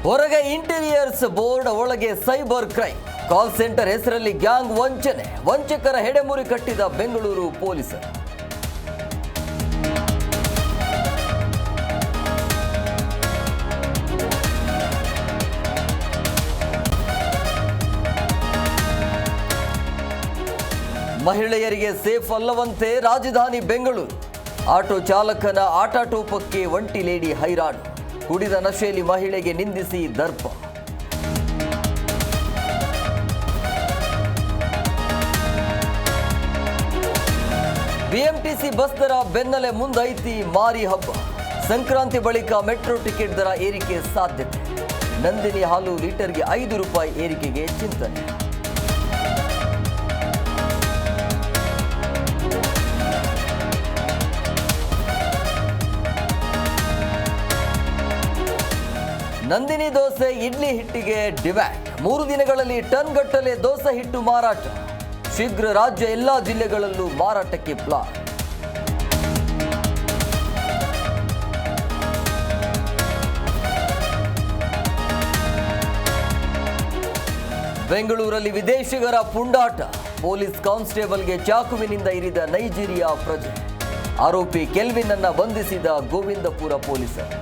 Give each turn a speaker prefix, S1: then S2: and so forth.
S1: ಹೊರಗೆ interiors board, ಒಳಗೆ cyber crime. Call centre ಹೆಸರಲ್ಲಿ ಗ್ಯಾಂಗ್ ವಂಚನೆ, ವಂಚಕರ ಹೆಡೆಮುರಿ ಕಟ್ಟಿದ ಬೆಂಗಳೂರು ಪೊಲೀಸರು. ಮಹಿಳೆಯರಿಗೆ ಸೇಫ್ ಅಲ್ಲವಂತೆ ರಾಜಧಾನಿ ಬೆಂಗಳೂರು. ಆಟೋ ಚಾಲಕನ ಆಟಾಟೋಪಕ್ಕೆ ಒಂಟಿ ಲೇಡಿ ಹೈರಾಣು. ಕುಡಿದ ನಶೆಯಲ್ಲಿ ಮಹಿಳೆಗೆ ನಿಂದಿಸಿ ದರ್ಪ. ಬಿಎಂಟಿಸಿ ಬಸ್ ದರ ಬೆನ್ನಲ್ಲೇ ಮುಂದೈತಿ ಮಾರಿ ಹಬ್ಬ. ಸಂಕ್ರಾಂತಿ ಬಳಿಕ ಮೆಟ್ರೋ ಟಿಕೆಟ್ ದರ ಏರಿಕೆ ಸಾಧ್ಯತೆ. ನಂದಿನಿ ಹಾಲು ಲೀಟರ್ಗೆ ₹5 ಏರಿಕೆಗೆ ಚಿಂತನೆ. ನಂದಿನಿ ದೋಸೆ ಇಡ್ಲಿ ಹಿಟ್ಟಿಗೆ ಡಿಮ್ಯಾಂಡ್. 3 ದಿನಗಳಲ್ಲಿ ಟನ್ ಗಟ್ಟಲೆ ದೋಸೆ ಹಿಟ್ಟು ಮಾರಾಟ. ಶೀಘ್ರ ರಾಜ್ಯ ಎಲ್ಲಾ ಜಿಲ್ಲೆಗಳಲ್ಲೂ ಮಾರಾಟಕ್ಕೆ ಪ್ಲಾನ್. ಬೆಂಗಳೂರಲ್ಲಿ ವಿದೇಶಿಗರ ಪುಂಡಾಟ. ಪೊಲೀಸ್ ಕಾನ್ಸ್ಟೇಬಲ್ಗೆ ಚಾಕುವಿನಿಂದ ಇರಿದ ನೈಜೀರಿಯಾ ಪ್ರಜೆ. ಆರೋಪಿ ಕೆಲ್ವಿನ್ ಅನ್ನ ಬಂಧಿಸಿದ ಗೋವಿಂದಪುರ ಪೊಲೀಸರು.